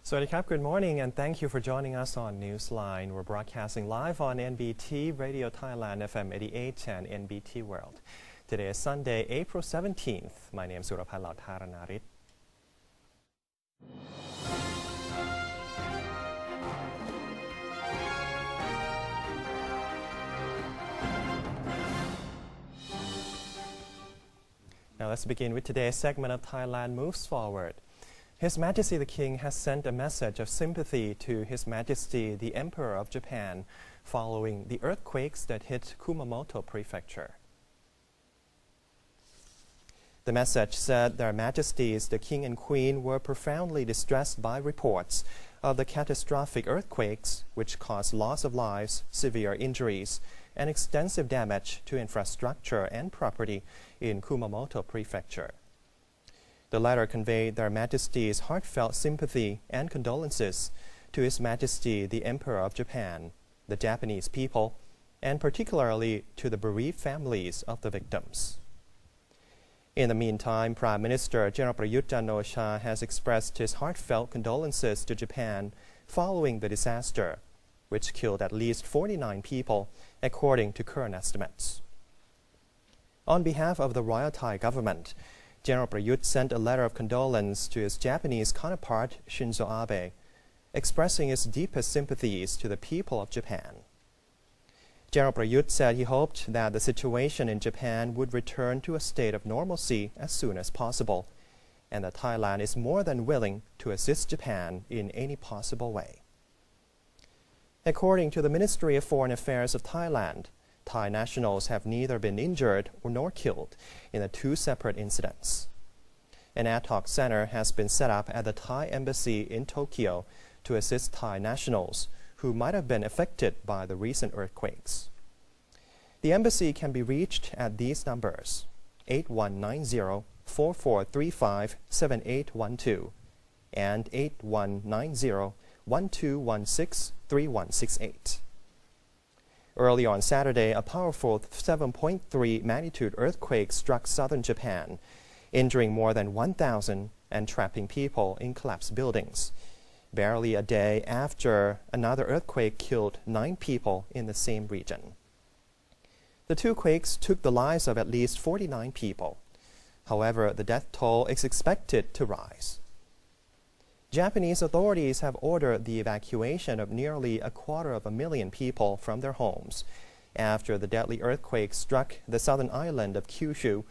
Swadikap, good morning and thank you for joining us on Newsline. We're broadcasting live on NBT Radio Thailand FM 88 and NBT World. Today is Sunday, April 17th. My name is Suraphai Lautharanarit. Now let's begin with today's segment of Thailand Moves Forward. His Majesty the King has sent a message of sympathy to His Majesty the Emperor of Japan following the earthquakes that hit Kumamoto Prefecture. The message said Their Majesties the King and Queen were profoundly distressed by reports of the catastrophic earthquakes which caused loss of lives, severe injuries, and extensive damage to infrastructure and property in Kumamoto Prefecture. The letter conveyed Their Majesty's heartfelt sympathy and condolences to His Majesty the Emperor of Japan, the Japanese people, and particularly to the bereaved families of the victims. In the meantime, Prime Minister General Prayut Chan-o-cha has expressed his heartfelt condolences to Japan following the disaster, which killed at least 49 people, according to current estimates. On behalf of the Royal Thai government, General Prayut sent a letter of condolence to his Japanese counterpart Shinzo Abe, expressing his deepest sympathies to the people of Japan. General Prayut said he hoped that the situation in Japan would return to a state of normalcy as soon as possible, and that Thailand is more than willing to assist Japan in any possible way. According to the Ministry of Foreign Affairs of Thailand, Thai nationals have neither been injured nor killed in the two separate incidents. An ad hoc center has been set up at the Thai embassy in Tokyo to assist Thai nationals who might have been affected by the recent earthquakes. The embassy can be reached at these numbers: 8190-4435-7812 and 8190-1216-3168. Early on Saturday, a powerful 7.3 magnitude earthquake struck southern Japan, injuring more than 1,000 and trapping people in collapsed buildings. Barely a day after, another earthquake killed 9 people in the same region. The two quakes took the lives of at least 49 people. However, the death toll is expected to rise. Japanese authorities have ordered the evacuation of nearly 250,000 people from their homes after the deadly earthquake struck the southern island of Kyushu,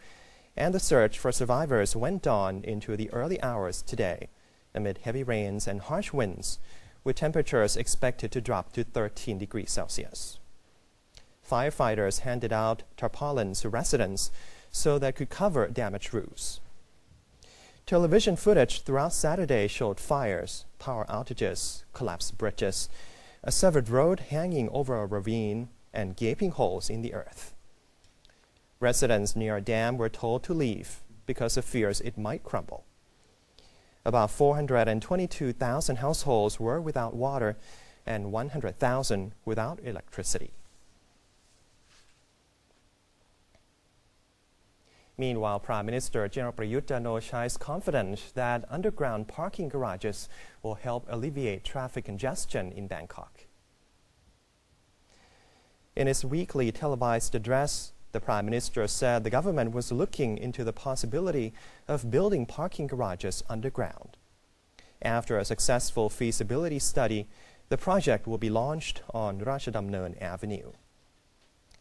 and the search for survivors went on into the early hours today amid heavy rains and harsh winds, with temperatures expected to drop to 13 degrees Celsius. Firefighters handed out tarpaulins to residents so they could cover damaged roofs. Television footage throughout Saturday showed fires, power outages, collapsed bridges, a severed road hanging over a ravine, and gaping holes in the earth. Residents near a dam were told to leave because of fears it might crumble. About 422,000 households were without water and 100,000 without electricity. Meanwhile, Prime Minister General Prayut Chan-o-cha is confident that underground parking garages will help alleviate traffic congestion in Bangkok. In his weekly televised address, the Prime Minister said the government was looking into the possibility of building parking garages underground. After a successful feasibility study, the project will be launched on Ratchadamnern Avenue.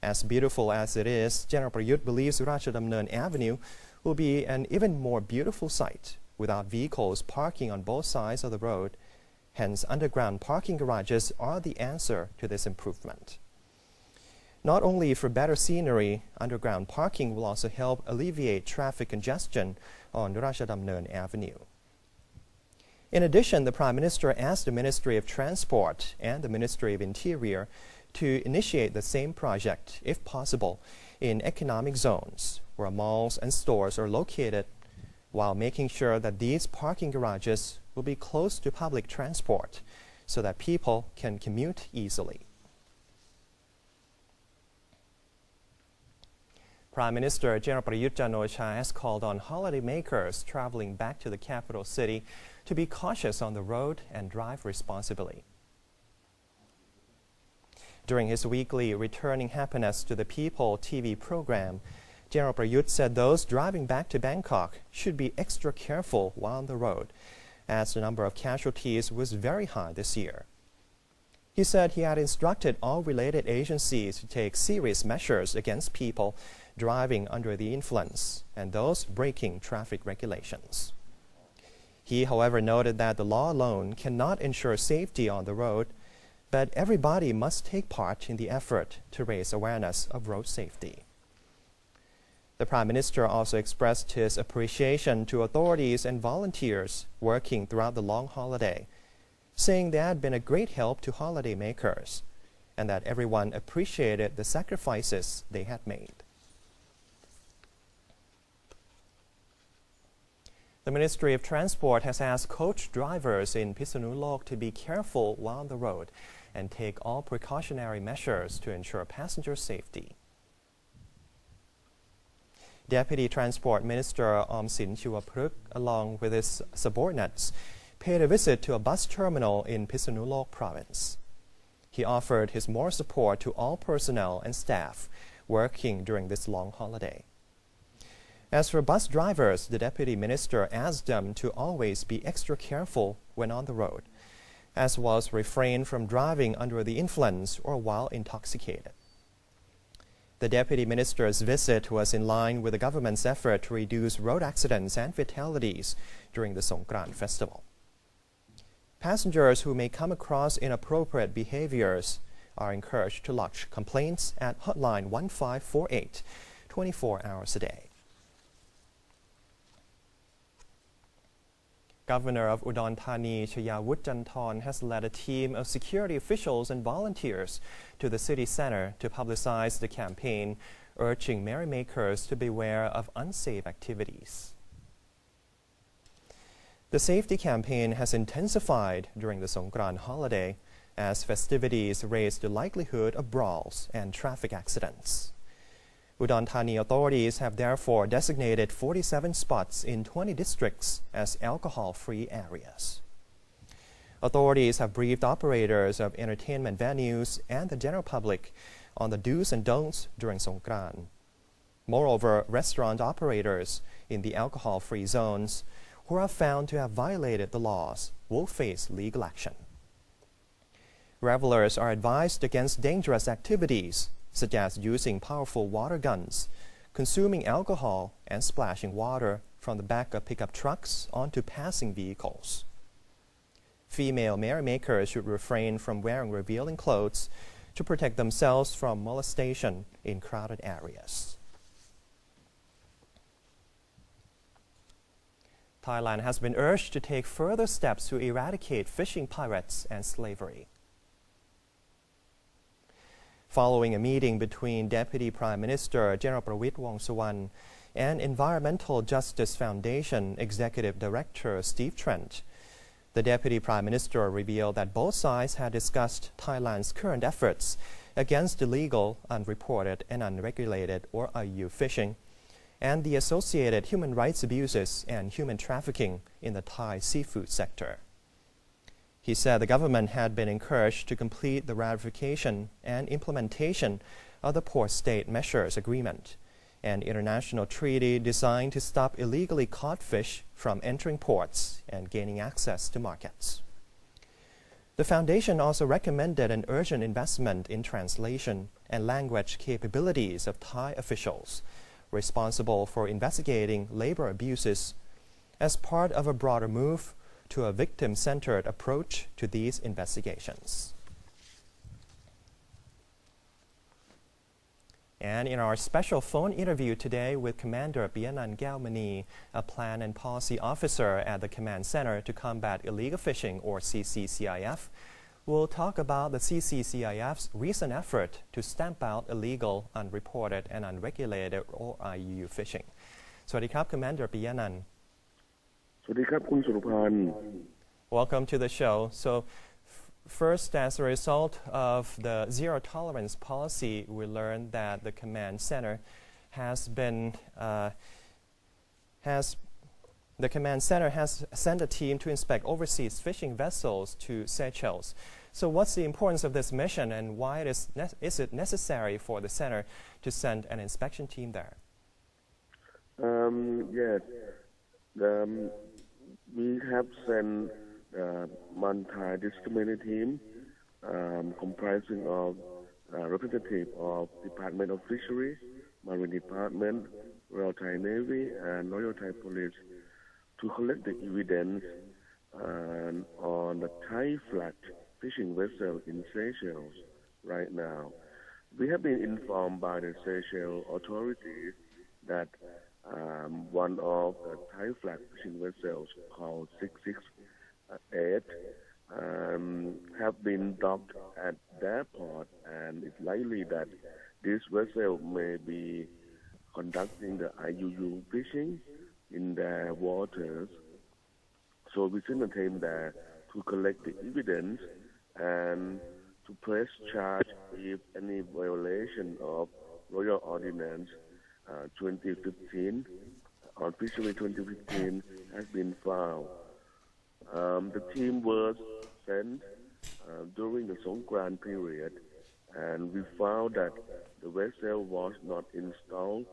As beautiful as it is, General Prayut believes Ratchadamnern Avenue will be an even more beautiful sight without vehicles parking on both sides of the road. Hence, underground parking garages are the answer to this improvement. Not only for better scenery, underground parking will also help alleviate traffic congestion on Ratchadamnern Avenue. In addition, the Prime Minister asked the Ministry of Transport and the Ministry of Interior to initiate the same project, if possible, in economic zones where malls and stores are located, while making sure that these parking garages will be close to public transport so that people can commute easily. Prime Minister General Prayut Chan-o-cha has called on holidaymakers traveling back to the capital city to be cautious on the road and drive responsibly. During his weekly Returning Happiness to the People TV program, General Prayut said those driving back to Bangkok should be extra careful while on the road, as the number of casualties was very high this year. He said he had instructed all related agencies to take serious measures against people driving under the influence and those breaking traffic regulations. He, however, noted that the law alone cannot ensure safety on the road, but everybody must take part in the effort to raise awareness of road safety. The Prime Minister also expressed his appreciation to authorities and volunteers working throughout the long holiday, saying they had been a great help to holidaymakers and that everyone appreciated the sacrifices they had made. The Ministry of Transport has asked coach drivers in Phitsanulok to be careful while on the road and take all precautionary measures to ensure passenger safety. Deputy Transport Minister Omsin Chiwapruk, along with his subordinates, paid a visit to a bus terminal in Phitsanulok province. He offered his moral support to all personnel and staff working during this long holiday. As for bus drivers, the Deputy Minister asked them to always be extra careful when on the road, as well as refrain from driving under the influence or while intoxicated. The Deputy Minister's visit was in line with the government's effort to reduce road accidents and fatalities during the Songkran festival. Passengers who may come across inappropriate behaviors are encouraged to lodge complaints at hotline 1548, 24 hours a day. Governor of Udon Thani, Chayawut Janthon, has led a team of security officials and volunteers to the city center to publicize the campaign, urging merrymakers to beware of unsafe activities. The safety campaign has intensified during the Songkran holiday as festivities raise the likelihood of brawls and traffic accidents. Udon Thani authorities have therefore designated 47 spots in 20 districts as alcohol-free areas. Authorities have briefed operators of entertainment venues and the general public on the do's and don'ts during Songkran. Moreover, restaurant operators in the alcohol-free zones who are found to have violated the laws will face legal action. Revelers are advised against dangerous activities such as using powerful water guns, consuming alcohol, and splashing water from the back of pickup trucks onto passing vehicles. Female merrymakers should refrain from wearing revealing clothes to protect themselves from molestation in crowded areas. Thailand has been urged to take further steps to eradicate fishing pirates and slavery. Following a meeting between Deputy Prime Minister General Prawit Wongsuwan and Environmental Justice Foundation Executive Director Steve Trent, the Deputy Prime Minister revealed that both sides had discussed Thailand's current efforts against illegal, unreported, and unregulated or IUU fishing, and the associated human rights abuses and human trafficking in the Thai seafood sector. He said the government had been encouraged to complete the ratification and implementation of the Port State Measures Agreement, an international treaty designed to stop illegally caught fish from entering ports and gaining access to markets. The foundation also recommended an urgent investment in translation and language capabilities of Thai officials responsible for investigating labor abuses as part of a broader move to a victim-centered approach to these investigations. And in our special phone interview today with Commander Piyanan Gaomani, a Plan and Policy Officer at the Command Center to Combat Illegal Fishing, or CCCIF, we'll talk about the CCCIF's recent effort to stamp out illegal, unreported, and unregulated or IUU fishing. สวัสดีครับ Commander Piyanan. สวัสดีครับคุณสุรพันธ์ Welcome to the show. So, first, as a result of the zero tolerance policy, we learned that the command center the command center has sent a team to inspect overseas fishing vessels to Seychelles. So what's the importance of this mission, and why is it necessary for the center to send an inspection team there? Yes, we have sent a multidisciplinary team comprising of representatives of Department of Fisheries, Marine Department, Royal Thai Navy, and Royal Thai Police to collect the evidence on the Thai flag fishing vessel in Seychelles right now. We have been informed by the Seychelles authorities that one of the Thai flag fishing vessels called 668 have been docked at their port, and it's likely that this vessel may be conducting the IUU fishing in their waters. So we sent a team there to collect the evidence and to press charge if any violation of Royal Ordinance 2015 on Fishery 2015 has been found. The team was sent during the Songkran period, and we found that the vessel was not installed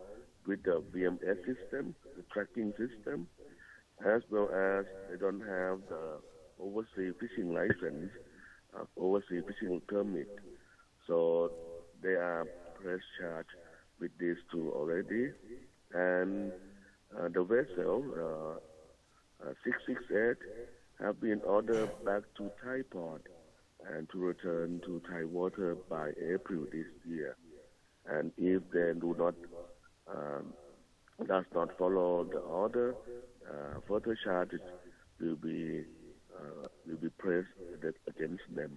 with the VMS system, the tracking system, as well as they don't have the overseas fishing license, overseas fishing permit. So they are press charged with these two already. And the vessel, 668, have been ordered back to Thai port and to return to Thai water by April this year. And if they does not follow the order, further charges will be pressed against them.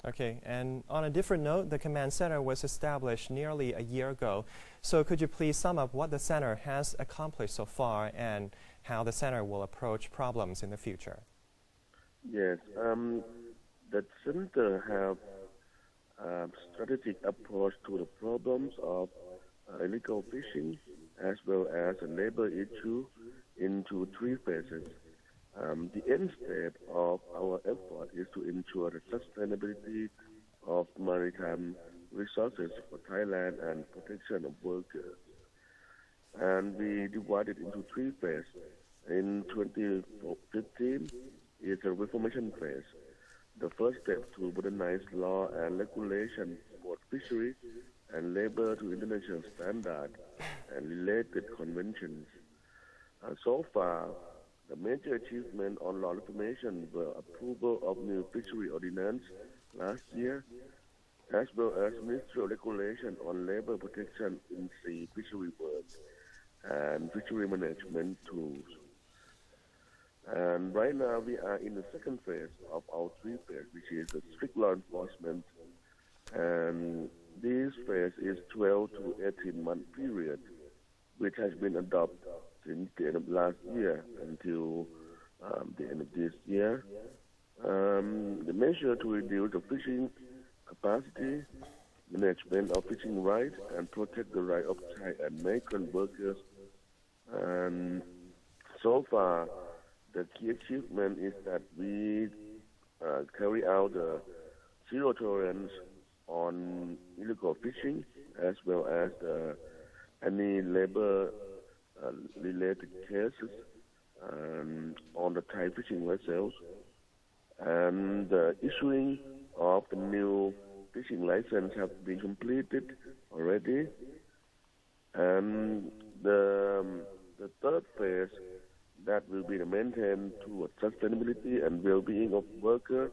Okay, and on a different note, the command center was established nearly a year ago. So could you please sum up what the center has accomplished so far and how the center will approach problems in the future? Yes, the center have a strategic approach to the problems of illegal fishing as well as a labor issue into three phases. The end state of our effort is to ensure the sustainability of maritime resources for Thailand and protection of workers. And we divided into three phases. In 2015 is a reformation phase. The first step to modernize law and regulation for fisheries and labor to international standards and related conventions. So far, the major achievement on law reformation were approval of new fishery ordinance last year, as well as ministerial regulation on labor protection in sea fishery work and fishery management tools. And right now we are in the second phase of our three phase, which is the strict law enforcement. And this phase is 12 to 18 month period, which has been adopted since the end of last year until the end of this year. The measure to reduce the fishing capacity, management of fishing rights, and protect the right of Thai and migrant workers. And so far, the key achievement is that we carry out the zero tolerance on illegal fishing, as well as any labor related cases on the Thai fishing vessels, and the issuing of the new fishing license have been completed already. And the third phase, that will be the maintain towards sustainability and well-being of workers,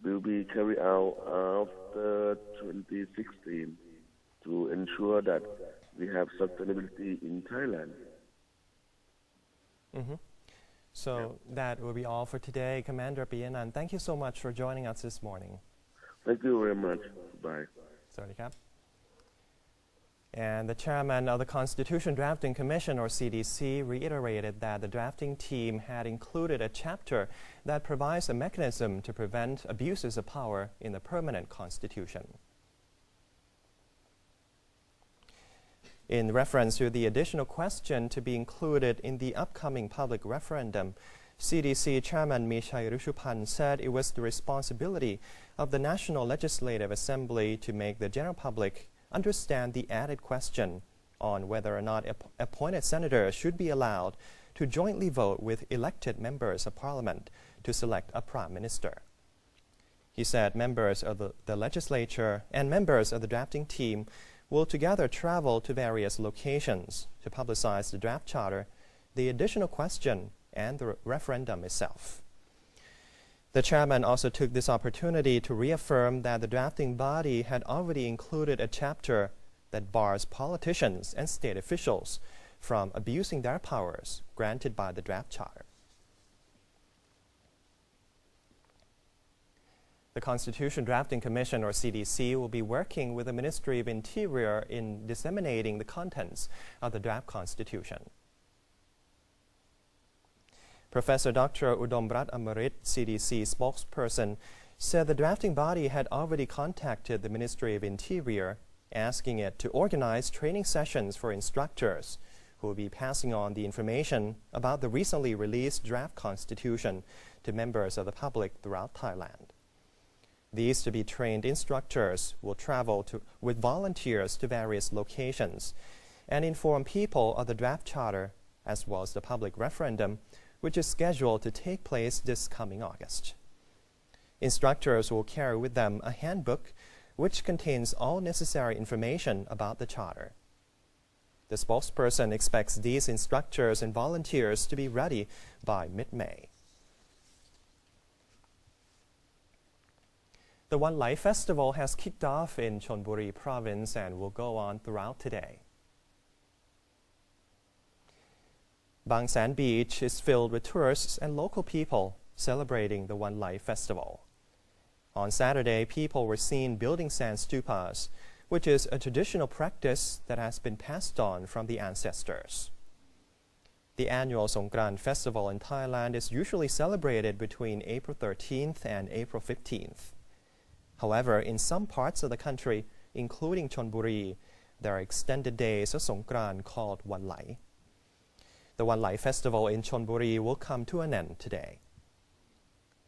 will be carried out after 2016 to ensure that we have sustainability in Thailand. Mm-hmm. So that will be all for today. Commander Piyanan, thank you so much for joining us this morning. Thank you very much. Bye. สวัสดีครับ And the chairman of the Constitution Drafting Commission, or CDC, reiterated that the drafting team had included a chapter that provides a mechanism to prevent abuses of power in the permanent constitution. In reference to the additional question to be included in the upcoming public referendum, CDC Chairman Mishai Rishupan said it was the responsibility of the National Legislative Assembly to make the general public understand the added question on whether or not appointed senators should be allowed to jointly vote with elected members of parliament to select a prime minister. He said members of the legislature and members of the drafting team will together travel to various locations to publicize the draft charter, the additional question, and the referendum itself. The chairman also took this opportunity to reaffirm that the drafting body had already included a chapter that bars politicians and state officials from abusing their powers granted by the draft charter. The Constitution Drafting Commission, or CDC, will be working with the Ministry of Interior in disseminating the contents of the draft Constitution. Professor Dr. Udombrat Amarit, CDC spokesperson, said the drafting body had already contacted the Ministry of Interior, asking it to organize training sessions for instructors who will be passing on the information about the recently released draft Constitution to members of the public throughout Thailand. These to-be-trained instructors will travel with volunteers to various locations and inform people of the draft charter as well as the public referendum, which is scheduled to take place this coming August. Instructors will carry with them a handbook which contains all necessary information about the charter. The spokesperson expects these instructors and volunteers to be ready by mid-May. The One Life Festival has kicked off in Chonburi province and will go on throughout today. Bang San Beach is filled with tourists and local people celebrating the One Life Festival. On Saturday, people were seen building sand stupas, which is a traditional practice that has been passed on from the ancestors. The annual Songkran festival in Thailand is usually celebrated between April 13th and April 15th. However, in some parts of the country, including Chonburi, there are extended days of Songkran called One Lai. The One Lai Festival in Chonburi will come to an end today.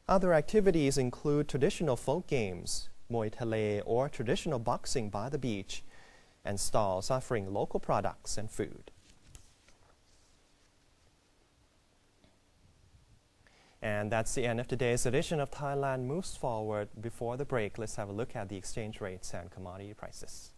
Other activities include traditional folk games, Muay Thai or traditional boxing by the beach, and stalls offering local products and food. And that's the end of today's edition of Thailand Moves Forward. Before the break, let's have a look at the exchange rates and commodity prices.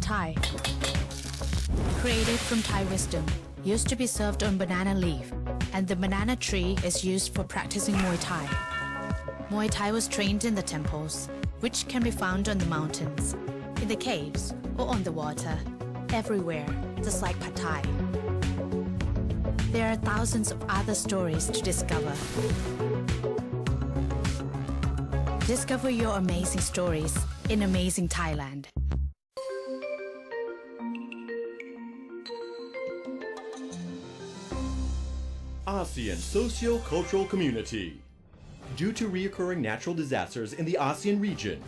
Thai. Created from Thai wisdom, used to be served on banana leaf, and the banana tree is used for practicing Muay Thai. Muay Thai was trained in the temples, which can be found on the mountains, in the caves, or on the water, everywhere, just like Pad Thai. There are thousands of other stories to discover. Discover your amazing stories in amazing Thailand. ASEAN Socio-Cultural Community. Due to recurring natural disasters in the ASEAN region,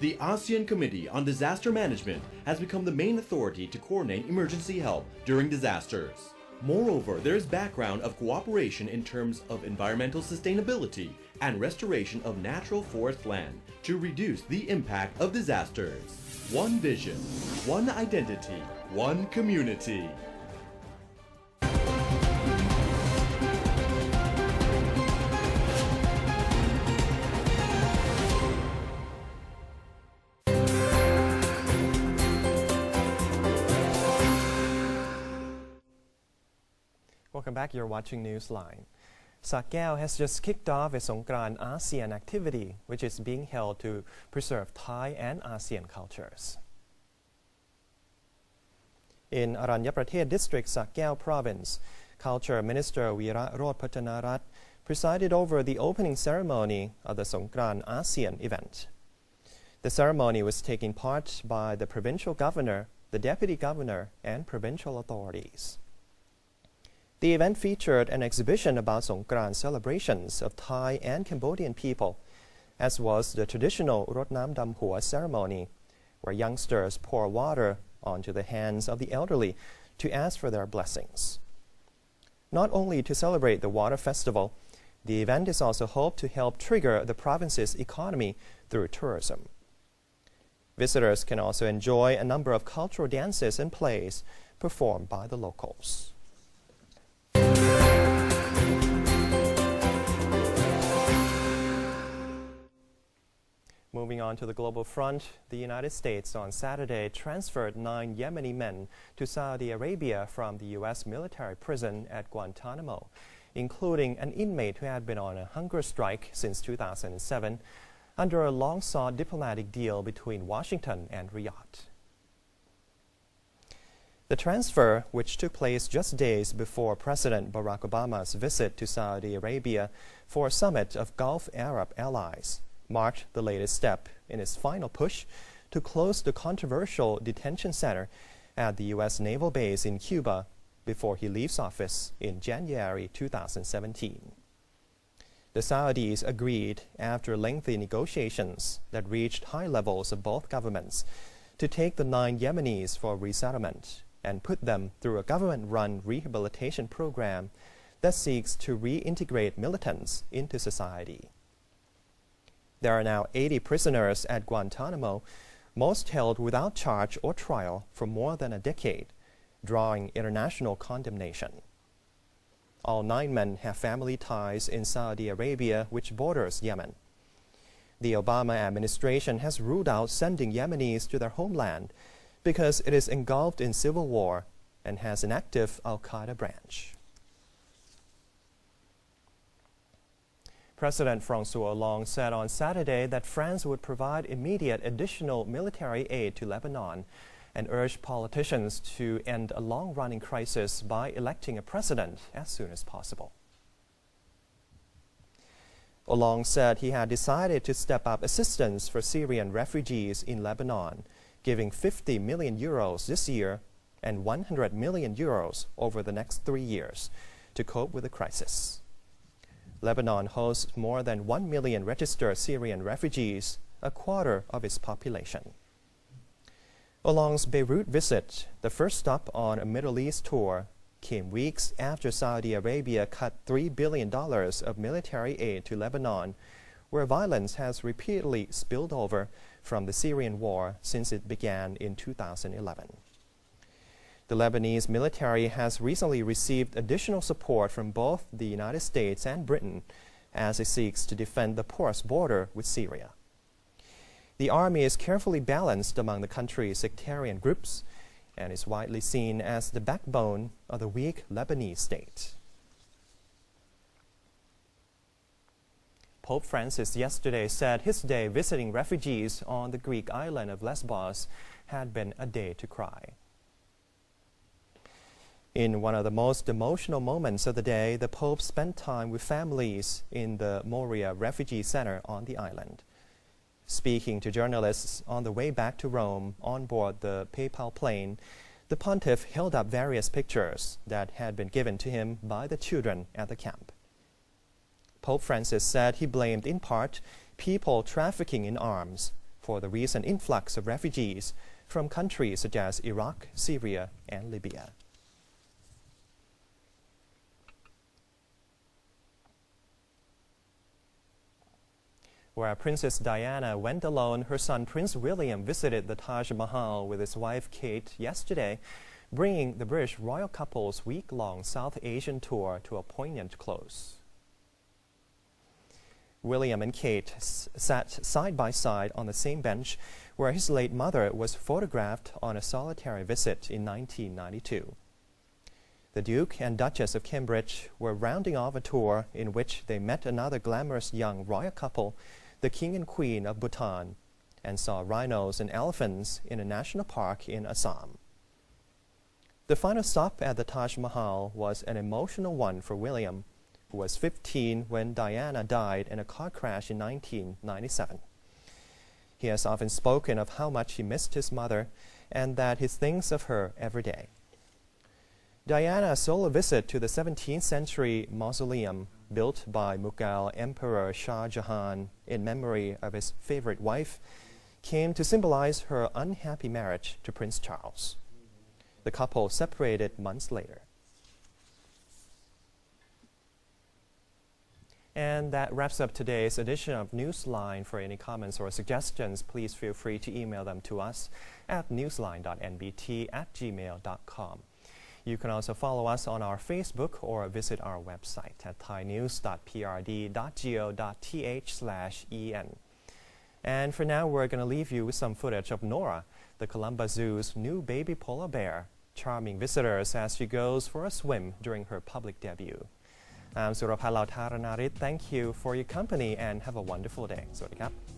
the ASEAN Committee on Disaster Management has become the main authority to coordinate emergency help during disasters. Moreover, there is background of cooperation in terms of environmental sustainability and restoration of natural forest land to reduce the impact of disasters. One vision, one identity, one community. Welcome back. You're watching Newsline. Sakeo has just kicked off a Songkran ASEAN activity, which is being held to preserve Thai and ASEAN cultures. In Aranyaprathet District, Sakeo Province, Culture Minister Wira Rodpatanarat presided over the opening ceremony of the Songkran ASEAN event. The ceremony was taken part by the provincial governor, the deputy governor, and provincial authorities. The event featured an exhibition about Songkran celebrations of Thai and Cambodian people, as was the traditional Rot Nam Dam Hua ceremony, where youngsters pour water onto the hands of the elderly to ask for their blessings. Not only to celebrate the water festival, the event is also hoped to help trigger the province's economy through tourism. Visitors can also enjoy a number of cultural dances and plays performed by the locals. Moving on to the global front, the United States on Saturday transferred 9 Yemeni men to Saudi Arabia from the U.S. military prison at Guantanamo, including an inmate who had been on a hunger strike since 2007, under a long-sought diplomatic deal between Washington and Riyadh. The transfer, which took place just days before President Barack Obama's visit to Saudi Arabia for a summit of Gulf Arab allies, marked the latest step in his final push to close the controversial detention center at the U.S. naval base in Cuba before he leaves office in January 2017. The Saudis agreed after lengthy negotiations that reached high levels of both governments to take the 9 Yemenis for resettlement and put them through a government-run rehabilitation program that seeks to reintegrate militants into society. There are now 80 prisoners at Guantanamo, most held without charge or trial for more than a decade, drawing international condemnation. All 9 men have family ties in Saudi Arabia, which borders Yemen. The Obama administration has ruled out sending Yemenis to their homeland because it is engulfed in civil war and has an active al-Qaeda branch. President François Hollande said on Saturday that France would provide immediate additional military aid to Lebanon and urged politicians to end a long-running crisis by electing a president as soon as possible. Hollande said he had decided to step up assistance for Syrian refugees in Lebanon, giving 50 million euros this year and 100 million euros over the next 3 years to cope with the crisis. Lebanon hosts more than 1 million registered Syrian refugees, a quarter of its population. Hollande's Beirut visit, the first stop on a Middle East tour, came weeks after Saudi Arabia cut $3 billion of military aid to Lebanon, where violence has repeatedly spilled over from the Syrian war since it began in 2011. The Lebanese military has recently received additional support from both the United States and Britain as it seeks to defend the porous border with Syria. The army is carefully balanced among the country's sectarian groups and is widely seen as the backbone of the weak Lebanese state. Pope Francis yesterday said his day visiting refugees on the Greek island of Lesbos had been a day to cry. In one of the most emotional moments of the day, the Pope spent time with families in the Moria Refugee Center on the island. Speaking to journalists on the way back to Rome on board the papal plane, the pontiff held up various pictures that had been given to him by the children at the camp. Pope Francis said he blamed in part people trafficking in arms for the recent influx of refugees from countries such as Iraq, Syria, and Libya. Where Princess Diana went alone, her son Prince William visited the Taj Mahal with his wife Kate yesterday, bringing the British royal couple's week-long South Asian tour to a poignant close. William and Kate sat side by side on the same bench where his late mother was photographed on a solitary visit in 1992. The Duke and Duchess of Cambridge were rounding off a tour in which they met another glamorous young royal couple, the King and Queen of Bhutan, and saw rhinos and elephants in a national park in Assam. The final stop at the Taj Mahal was an emotional one for William, who was 15 when Diana died in a car crash in 1997. He has often spoken of how much he missed his mother and that he thinks of her every day. Diana's solo visit to the 17th century mausoleum built by Mughal Emperor Shah Jahan in memory of his favorite wife came to symbolize her unhappy marriage to Prince Charles. The couple separated months later. And that wraps up today's edition of Newsline. For any comments or suggestions, please feel free to email them to us at newsline.nbt@gmail.com. You can also follow us on our Facebook or visit our website at thainews.prd.go.th/en. And for now, we're going to leave you with some footage of Nora, the Columba Zoo's new baby polar bear, charming visitors as she goes for a swim during her public debut. I'm Surapat Lautaranarit. Thank you for your company and have a wonderful day. สวัสดีครับ